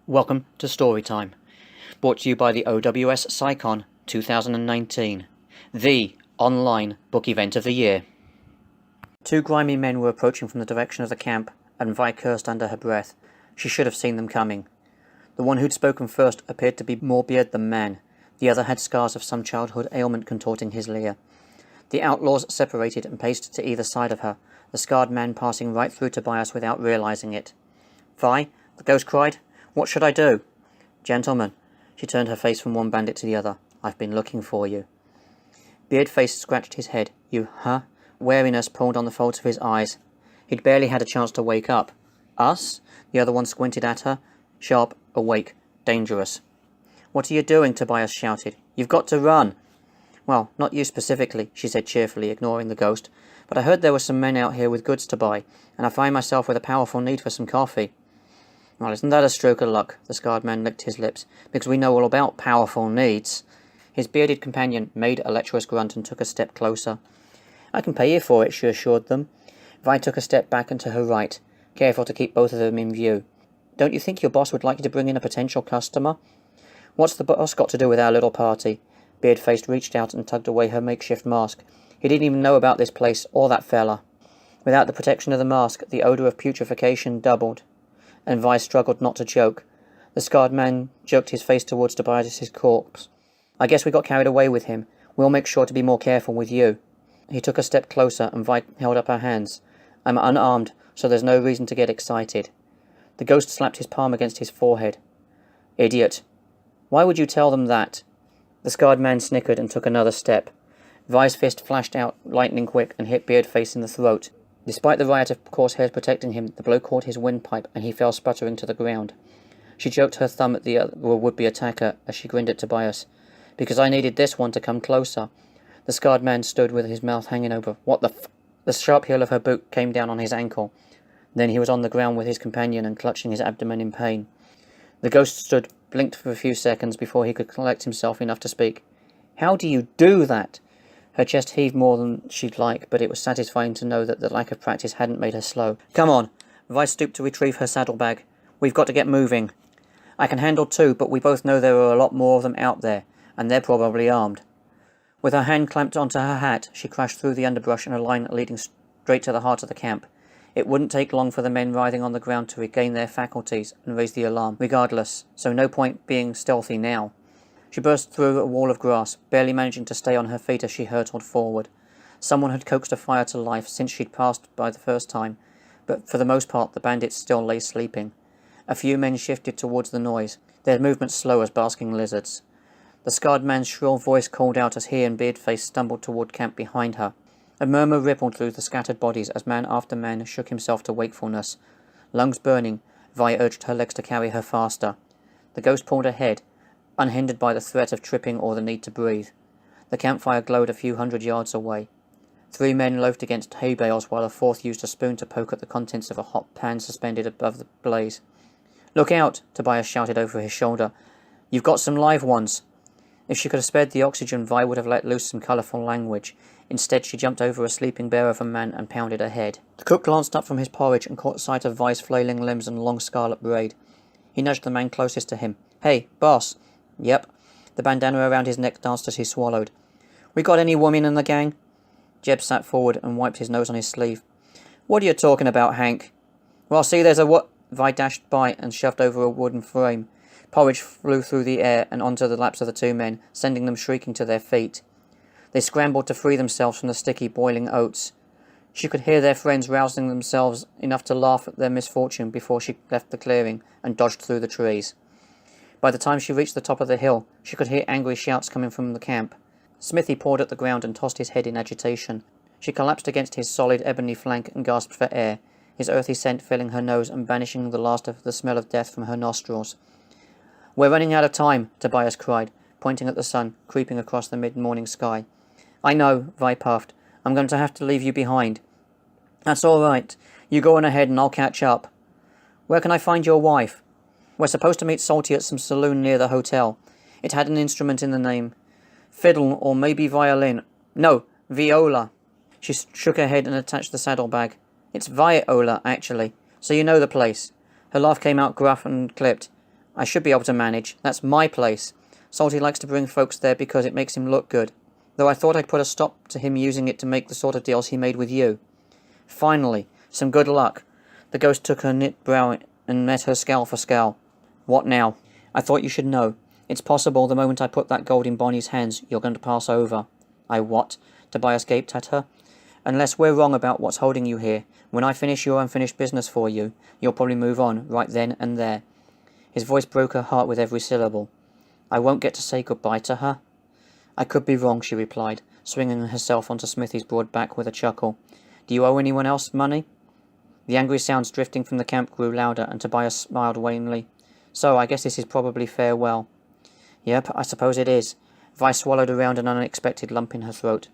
Welcome to Storytime, brought to you by the OWSCyCon2019, the online book event of the year. Two grimy men were approaching from the direction of the camp, and Vi cursed under her breath. She should have seen them coming. The one who'd spoken first appeared to be more beard than man. The other had scars of some childhood ailment contorting his leer. The outlaws separated and paced to either side of her, the scarred man passing right through Tobias without realizing it. Vi, the ghost cried. What should I do? Gentlemen, she turned her face from one bandit to the other. I've been looking for you. Beardface scratched his head. You, huh? Wariness pulled on the folds of his eyes. He'd barely had a chance to wake up. Us? The other one squinted at her. Sharp, awake, dangerous. What are you doing? Tobias shouted. You've got to run. Well, not you specifically, she said cheerfully, ignoring the ghost. But I heard there were some men out here with goods to buy, and I find myself with a powerful need for some coffee. Well, isn't that a stroke of luck? The scarred man licked his lips, because we know all about powerful needs. His bearded companion made a lecherous grunt and took a step closer. I can pay you for it, she assured them. Vi took a step back and to her right, careful to keep both of them in view. Don't you think your boss would like you to bring in a potential customer? What's the boss got to do with our little party? Beardface reached out and tugged away her makeshift mask. He didn't even know about this place or that fella. Without the protection of the mask, the odour of putrefaction doubled, and Vi struggled not to choke. The scarred man jerked his face towards Tobias' corpse. I guess we got carried away with him. We'll make sure to be more careful with you. He took a step closer, and Vi held up her hands. I'm unarmed, so there's no reason to get excited. The ghost slapped his palm against his forehead. Idiot. Why would you tell them that? The scarred man snickered and took another step. Vi's fist flashed out lightning quick and hit Beardface in the throat. Despite the riot of coarse hairs protecting him, the blow caught his windpipe and he fell sputtering to the ground. She jerked her thumb at the other would-be attacker as she grinned at Tobias. Because I needed this one to come closer. The scarred man stood with his mouth hanging over. What the f... The sharp heel of her boot came down on his ankle. Then he was on the ground with his companion and clutching his abdomen in pain. The ghost stood, blinked for a few seconds before he could collect himself enough to speak. How do you do that? Her chest heaved more than she'd like, but it was satisfying to know that the lack of practice hadn't made her slow. Come on. Vi stooped to retrieve her saddlebag. We've got to get moving. I can handle two, but we both know there are a lot more of them out there, and they're probably armed. With her hand clamped onto her hat, she crashed through the underbrush in a line leading straight to the heart of the camp. It wouldn't take long for the men writhing on the ground to regain their faculties and raise the alarm, regardless, so no point being stealthy now. She burst through a wall of grass, barely managing to stay on her feet as she hurtled forward. Someone had coaxed a fire to life since she'd passed by the first time, but for the most part the bandits still lay sleeping. A few men shifted towards the noise, their movements slow as basking lizards. The scarred man's shrill voice called out as he and Beardface stumbled toward camp behind her. A murmur rippled through the scattered bodies as man after man shook himself to wakefulness. Lungs burning, Vi urged her legs to carry her faster. The ghost pulled ahead, unhindered by the threat of tripping or the need to breathe. The campfire glowed a few hundred yards away. 3 men loafed against hay bales while a fourth used a spoon to poke at the contents of a hot pan suspended above the blaze. Look out! Tobias shouted over his shoulder. You've got some live ones! If she could have spared the oxygen, Vi would have let loose some colourful language. Instead, she jumped over a sleeping bear of a man and pounded ahead. The cook glanced up from his porridge and caught sight of Vi's flailing limbs and long scarlet braid. He nudged the man closest to him. Hey, boss! Yep. The bandana around his neck danced as he swallowed. We got any women in the gang? Jeb sat forward and wiped his nose on his sleeve. What are you talking about, Hank? Well, see, there's a what? Vi dashed by and shoved over a wooden frame. Porridge flew through the air and onto the laps of the 2 men, sending them shrieking to their feet. They scrambled to free themselves from the sticky, boiling oats. She could hear their friends rousing themselves enough to laugh at their misfortune before she left the clearing and dodged through the trees. By the time she reached the top of the hill, she could hear angry shouts coming from the camp. Smithy pawed at the ground and tossed his head in agitation. She collapsed against his solid ebony flank and gasped for air, his earthy scent filling her nose and banishing the last of the smell of death from her nostrils. We're running out of time, Tobias cried, pointing at the sun, creeping across the mid-morning sky. I know, Vi puffed. I'm going to have to leave you behind. That's all right. You go on ahead and I'll catch up. Where can I find your wife? We're supposed to meet Salty at some saloon near the hotel. It had an instrument in the name. Fiddle or maybe violin. No, viola. She shook her head and attached the saddlebag. It's Viola, actually, so you know the place. Her laugh came out gruff and clipped. I should be able to manage. That's my place. Salty likes to bring folks there because it makes him look good. Though I thought I'd put a stop to him using it to make the sort of deals he made with you. Finally, some good luck. The ghost took her knit brow and met her scowl for scowl. What now? I thought you should know. It's possible the moment I put that gold in Bonnie's hands, you're going to pass over. I what? Tobias gaped at her. Unless we're wrong about what's holding you here, when I finish your unfinished business for you, you'll probably move on, right then and there. His voice broke her heart with every syllable. I won't get to say goodbye to her. I could be wrong, she replied, swinging herself onto Smithy's broad back with a chuckle. Do you owe anyone else money? The angry sounds drifting from the camp grew louder, and Tobias smiled wanly. So, I guess this is probably farewell. Yep, I suppose it is. Vi swallowed around an unexpected lump in her throat.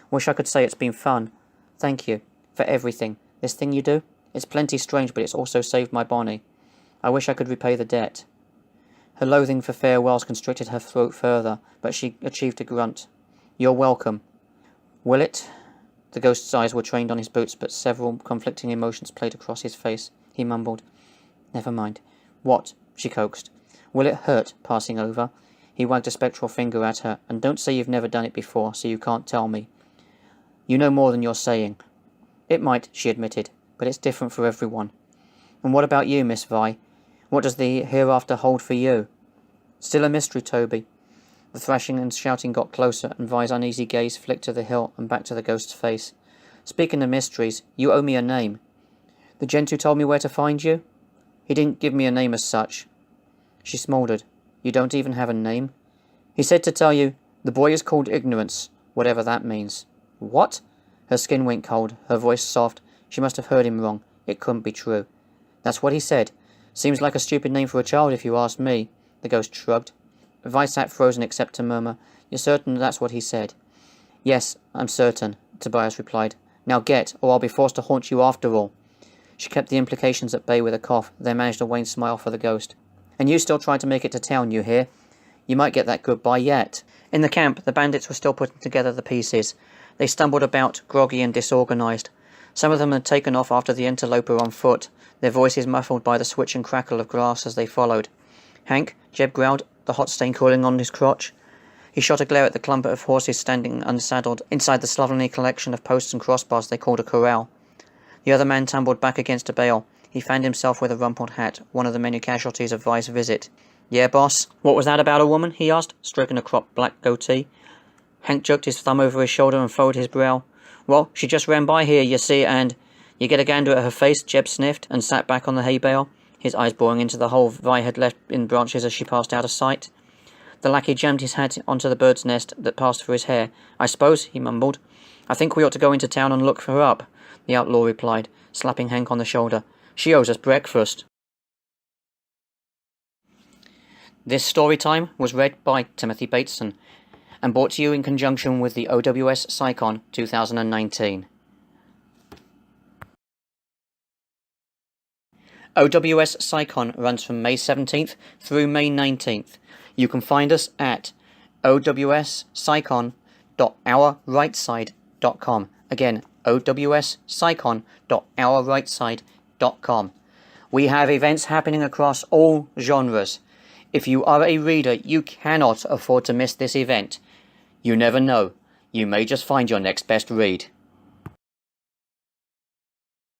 Wish I could say it's been fun. Thank you. For everything. This thing you do? It's plenty strange, but it's also saved my Bonnie. I wish I could repay the debt. Her loathing for farewells constricted her throat further, but she achieved a grunt. You're welcome. Will it? The ghost's eyes were trained on his boots, but several conflicting emotions played across his face. He mumbled. Never mind. What? She coaxed. Will it hurt, passing over? He wagged a spectral finger at her. And don't say you've never done it before, so you can't tell me. You know more than you're saying. It might, she admitted, but it's different for everyone. And what about you, Miss Vi? What does the hereafter hold for you? Still a mystery, Toby. The thrashing and shouting got closer, and Vi's uneasy gaze flicked to the hill and back to the ghost's face. Speaking of mysteries, you owe me a name. The gent who told me where to find you? He didn't give me a name as such. She smouldered. You don't even have a name? He said to tell you, the boy is called Ignorance, whatever that means. What? Her skin went cold, her voice soft. She must have heard him wrong. It couldn't be true. That's what he said. Seems like a stupid name for a child if you ask me. The ghost shrugged. Vi sat frozen except to murmur, You're certain that's what he said? Yes, I'm certain, Tobias replied. Now get, or I'll be forced to haunt you after all. She kept the implications at bay with a cough, then managed a wan smile for the ghost. And you still trying to make it to town, you hear? You might get that goodbye yet. In the camp, the bandits were still putting together the pieces. They stumbled about, groggy and disorganized. Some of them had taken off after the interloper on foot, their voices muffled by the switch and crackle of glass as they followed. Hank, Jeb growled, the hot stain cooling on his crotch. He shot a glare at the clump of horses standing unsaddled inside the slovenly collection of posts and crossbars they called a corral. The other man tumbled back against a bale. He fanned himself with a rumpled hat, one of the many casualties of Vi's visit. Yeah, boss? What was that about a woman? He asked, stroking a cropped black goatee. Hank jerked his thumb over his shoulder and furrowed his brow. Well, she just ran by here, you see, and... You get a gander at her face, Jeb sniffed, and sat back on the hay bale, his eyes boring into the hole Vi had left in branches as she passed out of sight. The lackey jammed his hat onto the bird's nest that passed through his hair. I suppose, he mumbled. I think we ought to go into town and look her up, the outlaw replied, slapping Hank on the shoulder. She owes us breakfast. This story time was read by Timothy Bateson and brought to you in conjunction with the OWSCyCon 2019. OWSCyCon runs from May 17th through May 19th. You can find us at OWSCyCon.ourrightside.com. Again, OWSCyCon.ourrightside.com. We have events happening across all genres. If you are a reader, you cannot afford to miss this event. You never know. You may just find your next best read.